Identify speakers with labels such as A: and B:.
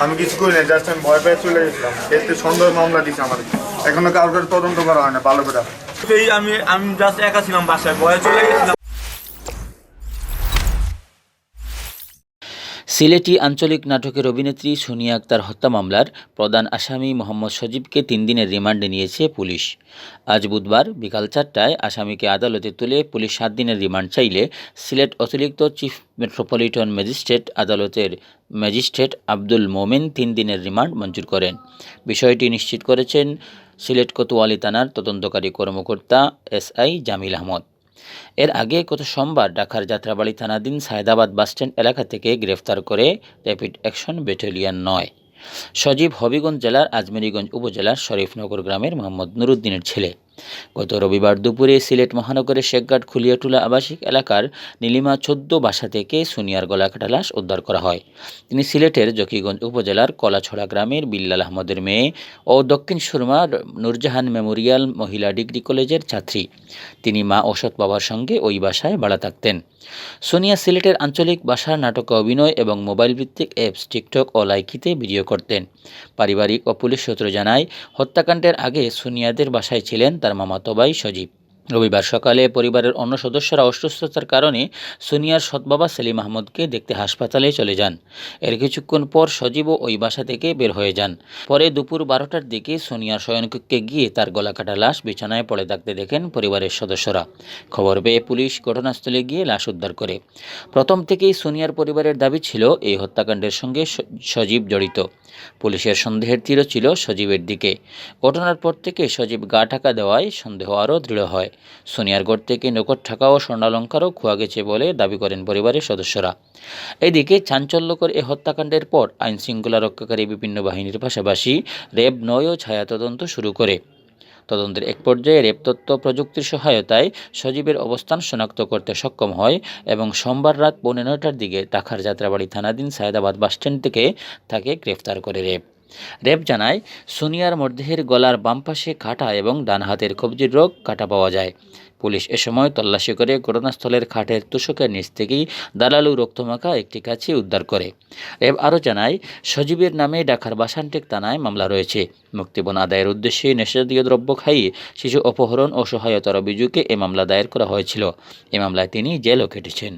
A: আমি কিছু করি না, জাস্ট আমি ভয় পেয়ে চলে গেছিলাম। এতে সন্দেহ মামলা দিচ্ছে আমার, এখনো কারোর তদন্ত করা হয় না ভালো করে। আমি জাস্ট একা ছিলাম বাসায়, ভয়ে চলে গেছিলাম।
B: সিলেটি আঞ্চলিক নাটকের অভিনেত্রী সোনিয়া আক্তার হত্যা মামলার প্রধান আসামি মোহাম্মদ সজীবকে ৩ দিনের রিমান্ডে নিয়েছে পুলিশ। আজ বুধবার বিকাল ৪টায় আসামিকে আদালতে তুলে পুলিশ ৭ দিনের রিমান্ড চাইলে সিলেট অতিরিক্ত চিফ মেট্রোপলিটন ম্যাজিস্ট্রেট আদালতের ম্যাজিস্ট্রেট আব্দুল মোমেন ৩ দিনের রিমান্ড মঞ্জুর করেন। বিষয়টি নিশ্চিত করেছেন সিলেট কোতোয়ালি থানার তদন্তকারী কর্মকর্তা এসআই জামিল আহমদ। এর আগে গত সোমবার ঢাকার যাত্রাবাড়ী থানাধীন সায়েদাবাদ বাসস্ট্যান্ড এলাকা থেকে গ্রেফতার করে র্যাপিড অ্যাকশন ব্যাটালিয়ন ৯। সজীব হবিগঞ্জ জেলার আজমেরীগঞ্জ উপজেলার শরীফনগর গ্রামের মোহাম্মদ নুরুদ্দিনের ছেলে। গত রবিবার দুপুরে সিলেট মহানগরের শেখঘাট খুলিয়াটুলা আবাসিক এলাকার নীলিমা ১৪ বাসা থেকে সোনিয়ার গলাকাটা লাশ উদ্ধার করা হয়। তিনি সিলেটের জকিগঞ্জ উপজেলার কলাছড়া গ্রামের বিল্লাল আহমদের মেয়ে ও দক্ষিণ সুরমার নূরজাহান মেমোরিয়াল মহিলা ডিগ্রি কলেজের ছাত্রী। তিনি মা ও সৎ বাবার সঙ্গে ওই বাসায় ভাড়া থাকতেন। সোনিয়া সিলেটের আঞ্চলিক ভাষার নাটকে অভিনয় এবং মোবাইল ভিত্তিক অ্যাপস টিকটক ও লাইকিতে ভিডিও করতেন। পারিবারিক ও পুলিশ সূত্র জানায়, হত্যাকাণ্ডের আগে সোনিয়াদের বাসায় ছিলেন তার মামাতো ভাই সজীব। রবিবার সকালে পরিবারের অন্য সদস্যরা অসুস্থতার কারণে সোনিয়ার সৎ বাবা সেলিম আহমদকে দেখতে হাসপাতালে চলে যান। এর কিছুক্ষণ পর সজীবও ওই বাসা থেকে বের হয়ে যান। পরে দুপুর ১২টার দিকে সোনিয়ার শয়নকক্ষে গিয়ে তার গলাকাটা লাশ বিছানায় পড়ে থাকতে দেখেন পরিবারের সদস্যরা। খবর পেয়ে পুলিশ ঘটনাস্থলে গিয়ে লাশ উদ্ধার করে। প্রথম থেকেই সোনিয়ার পরিবারের দাবি ছিল এই হত্যাকাণ্ডের সঙ্গে সজীব জড়িত। পুলিশের সন্দেহের তীর ছিল সজীবের দিকে। ঘটনার পর থেকে সজীব গা ঢাকা দেওয়ায় সন্দেহ আরও দৃঢ় হয়। সোনিয়ার ঘর থেকে নগদ টাকা ও স্বর্ণালঙ্কারও খোয়া গেছে বলে দাবি করেন পরিবারের সদস্যরা। এদিকে চাঞ্চল্যকর এ হত্যাকাণ্ডের পর আইনশৃঙ্খলা রক্ষাকারী বিভিন্ন বাহিনীর পাশাপাশি র্যাব ৯ ও ছায়া তদন্ত শুরু করে। তদন্তের এক পর্যায়ে র্যাব তথ্য প্রযুক্তির সহায়তায় সজীবের অবস্থান শনাক্ত করতে সক্ষম হয় এবং সোমবার রাত ৯:৩০টার দিকে ঢাকার যাত্রাবাড়ী থানাধীন সায়েদাবাদ বাসস্ট্যান্ড থেকে তাকে গ্রেফতার করে র্যাব জানায়, সোনিয়ার মরদেহের গলার বাম পাশে কাটা এবং ডান হাতের কবজির রোগ কাটা পাওয়া যায়। পুলিশ এ সময় তল্লাশি করে ঘটনাস্থলের খাটের তোশকের নিচ থেকেই দালালু রক্তমাখা একটি কাছি উদ্ধার করে। র্যাব আরও জানায়, সজীবের নামে ঢাকার বাসানটেক থানায় মামলা রয়েছে। মুক্তিপণ আদায়ের উদ্দেশ্যে নেশাজাতীয় দ্রব্য খাইয়ে শিশু অপহরণ ও সহায়তার অভিযোগে এ মামলা দায়ের করা হয়েছিল। এ মামলায় তিনি জেলও কেটেছেন।